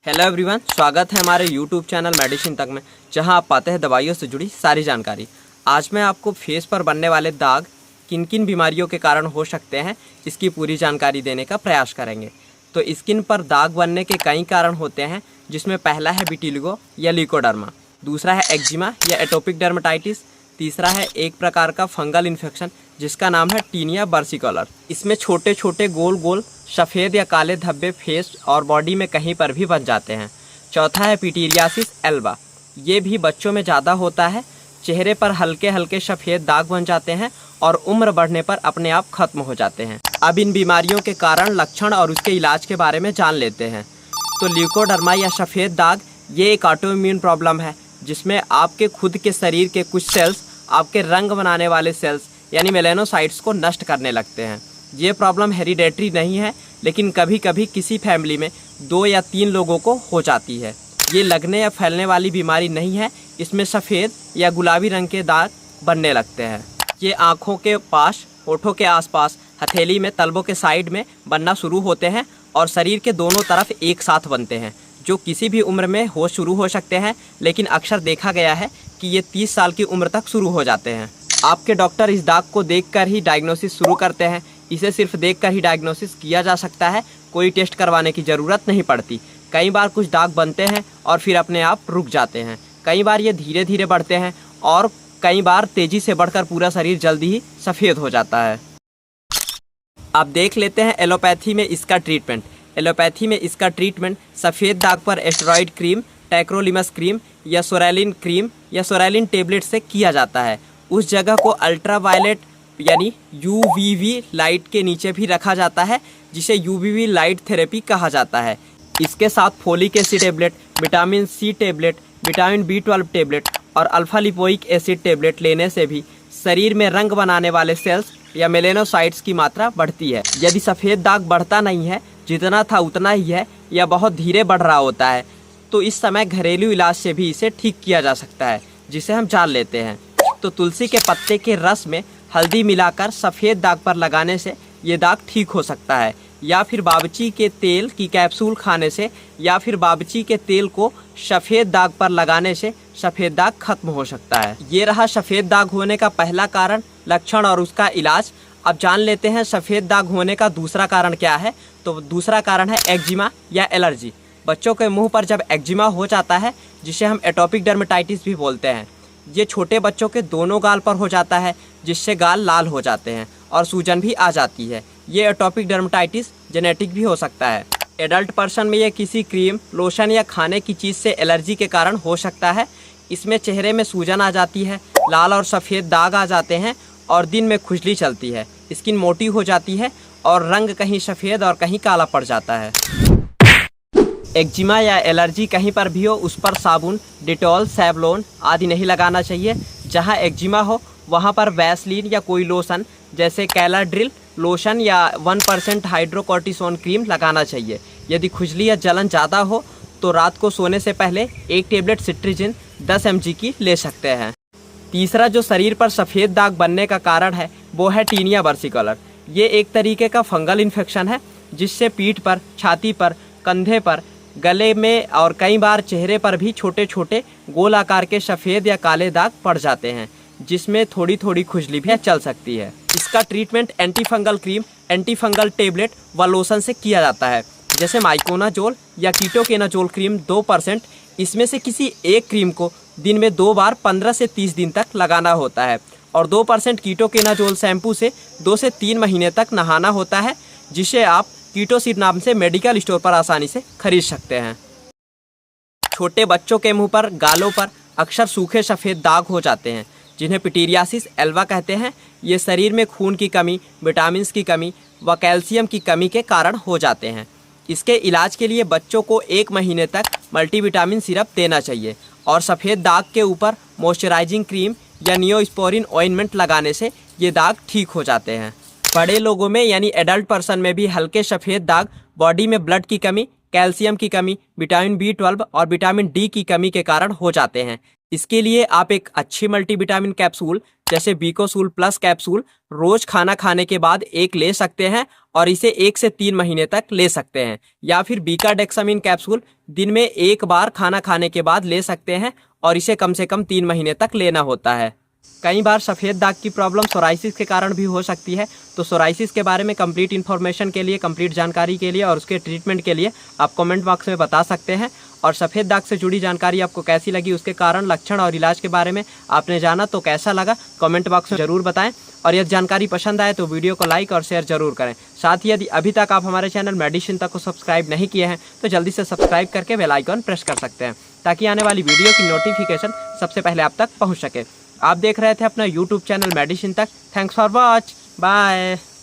Hello everyone, स्वागत है हमारे यूट्यूब चैनल मेडिसिन तक में, जहां आप पाते हैं दवाइयों से जुड़ी सारी जानकारी। आज मैं आपको फेस पर बनने वाले दाग किन किन बीमारियों के कारण हो सकते हैं, इसकी पूरी जानकारी देने का प्रयास करेंगे। तो स्किन पर दाग बनने के कई कारण होते हैं, जिसमें पहला है विटिलिगो या ल्यूकोडर्मा, दूसरा है एक्जिमा या एटोपिक डर्मेटाइटिस, तीसरा है एक प्रकार का फंगल इन्फेक्शन जिसका नाम है टीनिया बर्सिकोलर। इसमें छोटे छोटे गोल गोल सफ़ेद या काले धब्बे फेस और बॉडी में कहीं पर भी बन जाते हैं। चौथा है पिटीरियासिस एल्बा, ये भी बच्चों में ज़्यादा होता है। चेहरे पर हल्के हल्के सफ़ेद दाग बन जाते हैं और उम्र बढ़ने पर अपने आप खत्म हो जाते हैं। अब इन बीमारियों के कारण, लक्षण और उसके इलाज के बारे में जान लेते हैं। तो ल्यूकोडर्मा या सफ़ेद दाग ये एक ऑटो इम्यून प्रॉब्लम है, जिसमें आपके खुद के शरीर के कुछ सेल्स आपके रंग बनाने वाले सेल्स यानी मेलेनोसाइट्स को नष्ट करने लगते हैं। ये प्रॉब्लम हेरिडेटरी नहीं है, लेकिन कभी कभी किसी फैमिली में 2 या 3 लोगों को हो जाती है। ये लगने या फैलने वाली बीमारी नहीं है, इसमें सफ़ेद या गुलाबी रंग के दाग बनने लगते हैं। ये आँखों के पास, होठों के आसपास, हथेली में, तलवों के साइड में बनना शुरू होते हैं और शरीर के दोनों तरफ एक साथ बनते हैं, जो किसी भी उम्र में शुरू हो सकते हैं, लेकिन अक्सर देखा गया है कि ये 30 साल की उम्र तक शुरू हो जाते हैं। आपके डॉक्टर इस दाग को देखकर ही डायग्नोसिस शुरू करते हैं। इसे सिर्फ देखकर ही डायग्नोसिस किया जा सकता है, कोई टेस्ट करवाने की ज़रूरत नहीं पड़ती। कई बार कुछ दाग बनते हैं और फिर अपने आप रुक जाते हैं। कई बार ये धीरे धीरे बढ़ते हैं और कई बार तेज़ी से बढ़कर पूरा शरीर जल्दी ही सफ़ेद हो जाता है। आप देख लेते हैं एलोपैथी में इसका ट्रीटमेंट। एलोपैथी में इसका ट्रीटमेंट सफ़ेद दाग पर एस्टेरॉयड क्रीम, टैक्रोलिमस क्रीम या सोरेलिन क्रीम या सोरेलिन टेबलेट से किया जाता है। उस जगह को अल्ट्रावायलेट यानी UVV लाइट के नीचे भी रखा जाता है, जिसे UVV लाइट थेरेपी कहा जाता है। इसके साथ folic acid tablet, vitamin C tablet, vitamin B12 tablet और अल्फा लिपोइक एसिड टेबलेट लेने से भी शरीर में रंग बनाने वाले सेल्स या मेलेनोसाइट्स की मात्रा बढ़ती है। यदि सफ़ेद दाग बढ़ता नहीं है, जितना था उतना ही है या बहुत धीरे बढ़ रहा होता है, तो इस समय घरेलू इलाज से भी इसे ठीक किया जा सकता है, जिसे हम जान लेते हैं। तो तुलसी के पत्ते के रस में हल्दी मिलाकर सफ़ेद दाग पर लगाने से ये दाग ठीक हो सकता है, या फिर बाबची के तेल की कैप्सूल खाने से, या फिर बाबची के तेल को सफ़ेद दाग पर लगाने से सफ़ेद दाग खत्म हो सकता है। ये रहा सफ़ेद दाग होने का पहला कारण, लक्षण और उसका इलाज। अब जान लेते हैं सफ़ेद दाग होने का दूसरा कारण क्या है। तो दूसरा कारण है एक्जिमा या एलर्जी। बच्चों के मुंह पर जब एक्जिमा हो जाता है, जिसे हम एटोपिक डर्मेटाइटिस भी बोलते हैं, ये छोटे बच्चों के दोनों गाल पर हो जाता है, जिससे गाल लाल हो जाते हैं और सूजन भी आ जाती है। ये एटोपिक डर्मेटाइटिस जेनेटिक भी हो सकता है। एडल्ट पर्सन में ये किसी क्रीम, लोशन या खाने की चीज़ से एलर्जी के कारण हो सकता है। इसमें चेहरे में सूजन आ जाती है, लाल और सफ़ेद दाग आ जाते हैं और दिन में खुजली चलती है। स्किन मोटी हो जाती है और रंग कहीं सफ़ेद और कहीं काला पड़ जाता है। एक्जिमा या एलर्जी कहीं पर भी हो, उस पर साबुन, डिटॉल, सेवलोन आदि नहीं लगाना चाहिए। जहां एक्जिमा हो वहां पर वैसलीन या कोई लोशन जैसे कैलाड्रिल लोशन या 1% हाइड्रोकॉर्टिसोन क्रीम लगाना चाहिए। यदि खुजली या जलन ज़्यादा हो तो रात को सोने से पहले 1 टेबलेट सिट्रीजिन 10 mg की ले सकते हैं। तीसरा जो शरीर पर सफ़ेद दाग बनने का कारण है, वो है टीनिया बर्सिकोलर। ये एक तरीके का फंगल इन्फेक्शन है, जिससे पीठ पर, छाती पर, कंधे पर, गले में और कई बार चेहरे पर भी छोटे छोटे गोल आकार के सफ़ेद या काले दाग पड़ जाते हैं, जिसमें थोड़ी थोड़ी खुजली भी चल सकती है। इसका treatment antifungal cream, antifungal tablet व लोशन से किया जाता है, जैसे माइकोनाजोल या कीटोकेनाजोल क्रीम 2%। इसमें से किसी एक क्रीम को दिन में 2 बार 15 से 30 दिन तक लगाना होता है और 2% कीटोकेनाजोल शैम्पू से 2 से 3 महीने तक नहाना होता है, जिसे आप कीटोसिड नाम से मेडिकल स्टोर पर आसानी से खरीद सकते हैं। छोटे बच्चों के मुंह पर, गालों पर अक्सर सूखे सफ़ेद दाग हो जाते हैं, जिन्हें पिटीरियासिस एल्बा कहते हैं। ये शरीर में खून की कमी, विटामिन की कमी व कैल्शियम की कमी के कारण हो जाते हैं। इसके इलाज के लिए बच्चों को 1 महीने तक मल्टीविटामिन सिरप देना चाहिए और सफ़ेद दाग के ऊपर मॉइस्चराइजिंग क्रीम या नियोस्पोरिन ऑइंटमेंट लगाने से ये दाग ठीक हो जाते हैं। बड़े लोगों में यानी एडल्ट पर्सन में भी हल्के सफ़ेद दाग बॉडी में ब्लड की कमी, कैल्शियम की कमी, विटामिन B12 और विटामिन D की कमी के कारण हो जाते हैं। इसके लिए आप एक अच्छी मल्टीविटामिन कैप्सूल जैसे बीकोसूल प्लस कैप्सूल रोज खाना खाने के बाद एक ले सकते हैं और इसे 1 से 3 महीने तक ले सकते हैं। या फिर बीकाडेक्सामिन कैप्सूल दिन में एक बार खाना खाने के बाद ले सकते हैं और इसे कम से कम 3 महीने तक लेना होता है। कई बार सफ़ेद दाग की प्रॉब्लम सोराइसिस के कारण भी हो सकती है, तो सोराइसिस के बारे में कंप्लीट इन्फॉर्मेशन के लिए, कंप्लीट जानकारी के लिए और उसके ट्रीटमेंट के लिए आप कमेंट बॉक्स में बता सकते हैं। और सफ़ेद दाग से जुड़ी जानकारी आपको कैसी लगी, उसके कारण, लक्षण और इलाज के बारे में आपने जाना तो कैसा लगा, कमेंट बॉक्स में ज़रूर बताएं। और यदि जानकारी पसंद आए तो वीडियो को लाइक और शेयर जरूर करें। साथ ही यदि अभी तक आप हमारे चैनल मेडिसिन तक को सब्सक्राइब नहीं किए हैं तो जल्दी से सब्सक्राइब करके बेल आइकन प्रेस कर सकते हैं, ताकि आने वाली वीडियो की नोटिफिकेशन सबसे पहले आप तक पहुँच सके। आप देख रहे थे अपना यूट्यूब चैनल मेडिसिन तक। Thanks for watch, bye.